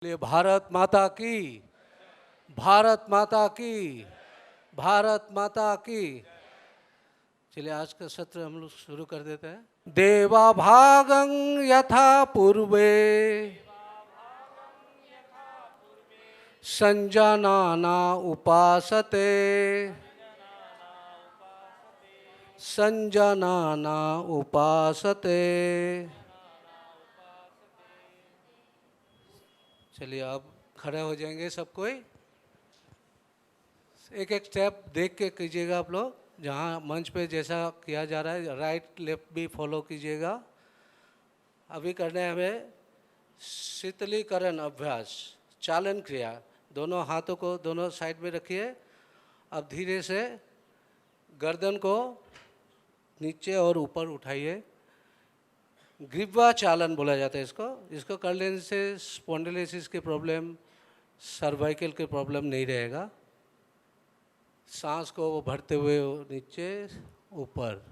लिए भारत माता की, भारत माता की, भारत माता की। चलिए आज का सत्र हम लोग शुरू कर देते हैं। देवा भागं यथा पूर्वे संजानाना उपासते, संजानाना उपासते। चलिए अब खड़े हो जाएंगे सब कोई। एक एक स्टेप देख के कीजिएगा आप लोग, जहाँ मंच पे जैसा किया जा रहा है राइट लेफ्ट भी फॉलो कीजिएगा। अभी करना है हमें शीतलीकरण अभ्यास, चालन क्रिया। दोनों हाथों को दोनों साइड में रखिए। अब धीरे से गर्दन को नीचे और ऊपर उठाइए। ग्रीवा चालन बोला जाता है इसको। इसको कर लेने से स्पॉन्डिलोसिस के प्रॉब्लम, सर्वाइकल के प्रॉब्लम नहीं रहेगा। सांस को वो भरते हुए नीचे ऊपर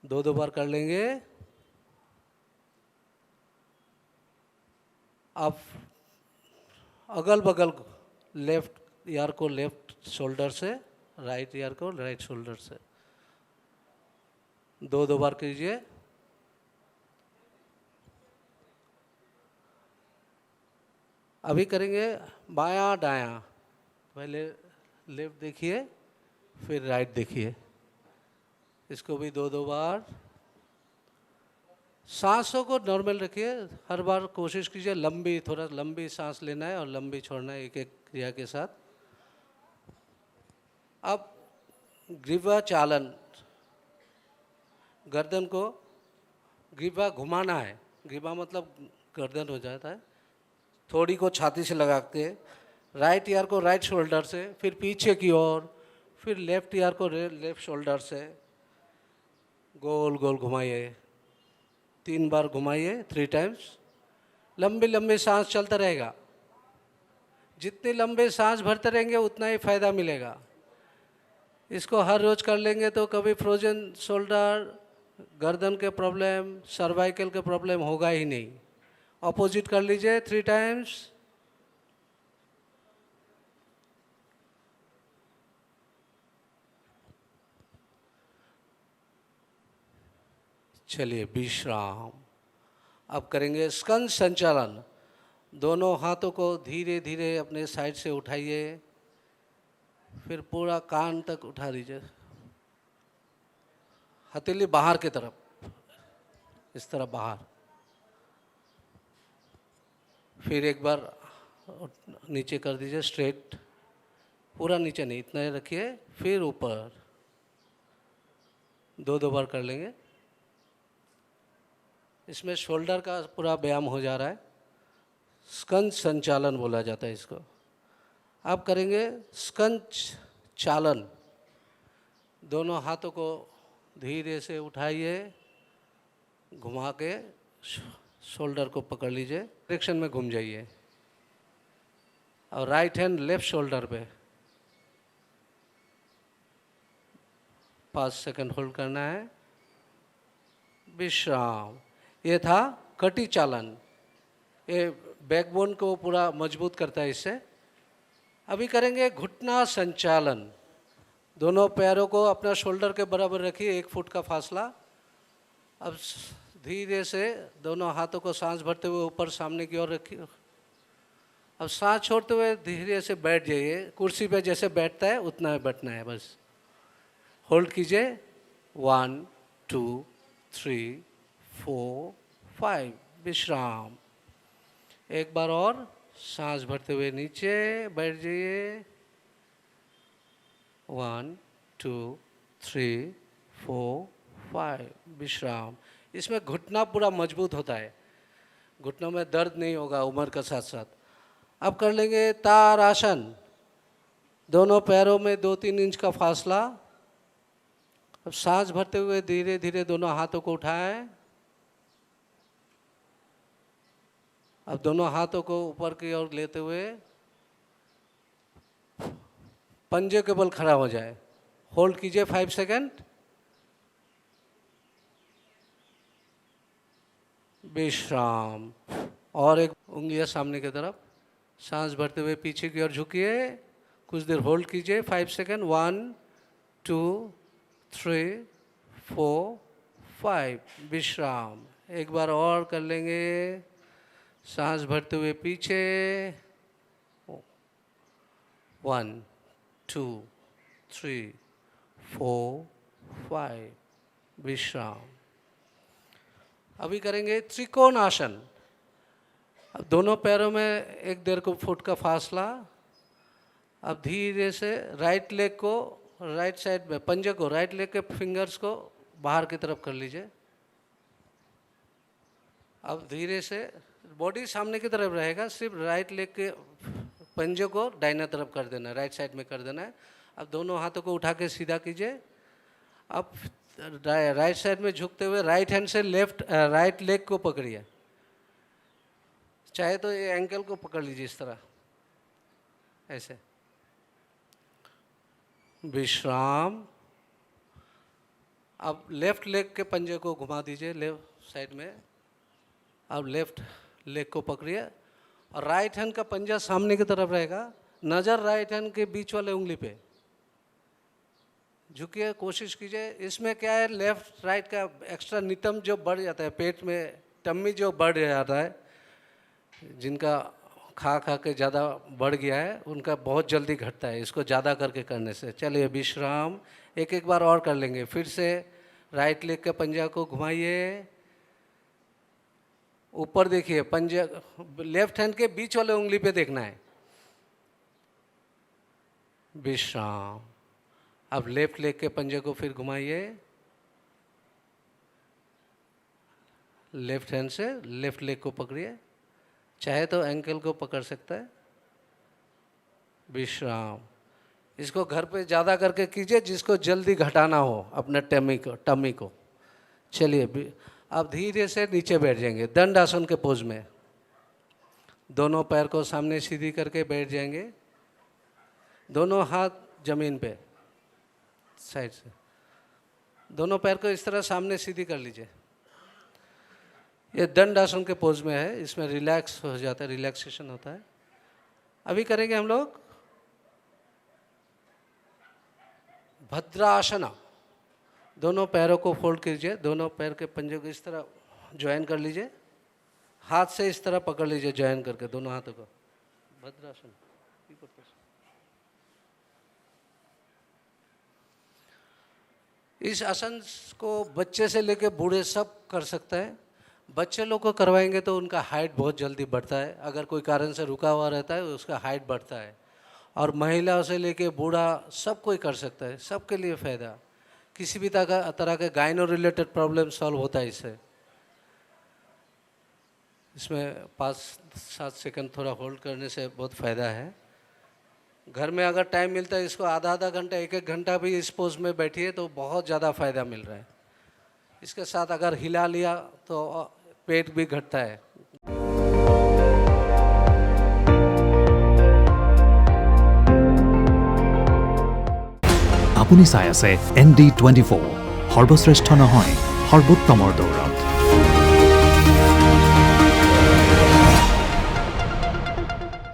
दो दो बार कर लेंगे। अब अगल बगल लेफ्ट ईयर को लेफ्ट शोल्डर से, राइट ईयर को राइट शोल्डर से दो दो बार कीजिए। अभी करेंगे बायां दायां। पहले लेफ्ट देखिए, फिर राइट देखिए। इसको भी दो दो बार। सांसों को नॉर्मल रखिए। हर बार कोशिश कीजिए लंबी, थोड़ा लंबी सांस लेना है और लंबी छोड़ना है एक एक क्रिया के साथ। अब ग्रीवा चालन, गर्दन को ग्रीवा घुमाना है। ग्रीवा मतलब गर्दन हो जाता है। थोड़ी को छाती से लगा के राइट ईयर को राइट शोल्डर से, फिर पीछे की ओर, फिर लेफ्ट ईयर को लेफ्ट शोल्डर से गोल गोल घुमाइए। 3 बार घुमाइए, 3 टाइम्स। लंबी लंबी सांस चलता रहेगा। जितने लंबे सांस भरते रहेंगे उतना ही फायदा मिलेगा। इसको हर रोज कर लेंगे तो कभी फ्रोजन शोल्डर, गर्दन के प्रॉब्लम, सर्वाइकल के प्रॉब्लम होगा ही नहीं। ऑपोजिट कर लीजिए 3 टाइम्स। चलिए विश्राम। अब करेंगे स्कंद संचालन। दोनों हाथों को धीरे धीरे अपने साइड से उठाइए, फिर पूरा कान तक उठा लीजिए। हथेली बाहर की तरफ, इस तरह बाहर। फिर एक बार नीचे कर दीजिए स्ट्रेट, पूरा नीचे नहीं, इतना ही रखिए। फिर ऊपर दो दो बार कर लेंगे। इसमें शोल्डर का पूरा व्यायाम हो जा रहा है। स्कंद संचालन बोला जाता है इसको। अब करेंगे स्कंद चालन। दोनों हाथों को धीरे से उठाइए, घुमा के शोल्डर को पकड़ लीजिए, डायरेक्शन में घूम जाइए और राइट हैंड लेफ्ट शोल्डर पे 5 सेकंड होल्ड करना है। विश्राम। ये था कटी चालन। ये बैकबोन को पूरा मजबूत करता है इससे। अभी करेंगे घुटना संचालन। दोनों पैरों को अपना शोल्डर के बराबर रखिए, 1 फुट का फासला। अब धीरे से दोनों हाथों को सांस भरते हुए ऊपर सामने की ओर रखिए। अब सांस छोड़ते हुए धीरे से बैठ जाइए। कुर्सी पे जैसे बैठता है उतना ही बैठना है बस। होल्ड कीजिए। 1 2 3 4 5। विश्राम। एक बार और सांस भरते हुए नीचे बैठ जाइए। 1 2 3 4 5। विश्राम। इसमें घुटना पूरा मजबूत होता है, घुटनों में दर्द नहीं होगा उम्र के साथ साथ। अब कर लेंगे तारासन। दोनों पैरों में 2-3 इंच का फासला। अब सांस भरते हुए धीरे धीरे दोनों हाथों को उठाएं। अब दोनों हाथों को ऊपर की ओर लेते हुए पंजे के बल खड़ा हो जाए। होल्ड कीजिए 5 सेकंड। विश्राम। और एक उंगलियां सामने की तरफ। सांस भरते हुए पीछे की ओर झुकिए, कुछ देर होल्ड कीजिए, 5 सेकेंड, 1 2 3 4 5, विश्राम। एक बार और कर लेंगे, सांस भरते हुए पीछे, 1 2 3 4 5, विश्राम। अभी करेंगे त्रिकोण आसन। अब दोनों पैरों में 1.5 फुट का फासला। अब धीरे से राइट लेग को राइट साइड में, पंजे को, राइट लेग के फिंगर्स को बाहर की तरफ कर लीजिए। अब धीरे से बॉडी सामने की तरफ रहेगा, सिर्फ राइट लेग के पंजे को दाहिने तरफ कर देना है, राइट साइड में कर देना है। अब दोनों हाथों को उठा के सीधा कीजिए। अब राइट साइड में झुकते हुए राइट हैंड से राइट लेग को पकड़िए, चाहे तो ये एंकल को पकड़ लीजिए इस तरह, ऐसे। विश्राम। अब लेफ्ट लेग के पंजे को घुमा दीजिए लेफ्ट साइड में। अब लेफ्ट लेग को पकड़िए और राइट हैंड का पंजा सामने की तरफ रहेगा, नज़र राइट हैंड के बीच वाले उंगली पे। झुकिए, कोशिश कीजिए। इसमें क्या है, लेफ्ट राइट का एक्स्ट्रा नितंब जो बढ़ जाता है, पेट में टम्मी जो बढ़ जाता है, जिनका खा खा के ज़्यादा बढ़ गया है, उनका बहुत जल्दी घटता है इसको ज़्यादा करके करने से। चलिए विश्राम। एक बार और कर लेंगे। फिर से राइट लेग के पंजा को घुमाइए, ऊपर देखिए, पंजा लेफ्ट हैंड के बीच वाले उंगली पे देखना है। विश्राम। अब लेफ्ट लेग के पंजे को फिर घुमाइए, लेफ्ट हैंड से लेफ्ट लेग को पकड़िए, चाहे तो एंकल को पकड़ सकता है। विश्राम। इसको घर पे ज़्यादा करके कीजिए जिसको जल्दी घटाना हो अपने टमी को। चलिए अब धीरे से नीचे बैठ जाएंगे दंड आसन के पोज में। दोनों पैर को सामने सीधी करके बैठ जाएंगे, दोनों हाथ जमीन पे साइड से। दोनों पैर को इस तरह सामने सीधी कर लीजिए। ये दंड आसन के पोज में है, इसमें रिलैक्स हो जाता है, रिलैक्सेशन होता है। अभी करेंगे हम लोग भद्रासना। दोनों पैरों को फोल्ड कीजिए, दोनों पैर के पंजे को इस तरह ज्वाइन कर लीजिए, हाथ से इस तरह पकड़ लीजिए ज्वाइन करके दोनों हाथों को। भद्रासन। इस आसन को बच्चे से लेकर बूढ़े सब कर सकते हैं। बच्चे लोग को करवाएंगे तो उनका हाइट बहुत जल्दी बढ़ता है, अगर कोई कारण से रुका हुआ रहता है उसका हाइट बढ़ता है। और महिलाओं से लेके बूढ़ा सब कोई कर सकता है, सबके लिए फ़ायदा। किसी भी तरह के गायनो रिलेटेड प्रॉब्लम सॉल्व होता है इससे। इसमें 5-7 सेकंड थोड़ा होल्ड करने से बहुत फ़ायदा है। घर में अगर टाइम मिलता है इसको आधा घंटा 1 घंटा भी इस पोज में बैठिए तो बहुत ज़्यादा फ़ायदा मिल रहा है। इसके साथ अगर हिला लिया तो पेट भी घटता है। আপুনি চাই আছে ND24 সৰ্বশ্ৰেষ্ঠ নহয় সৰ্বোত্তমৰ দৌৰত।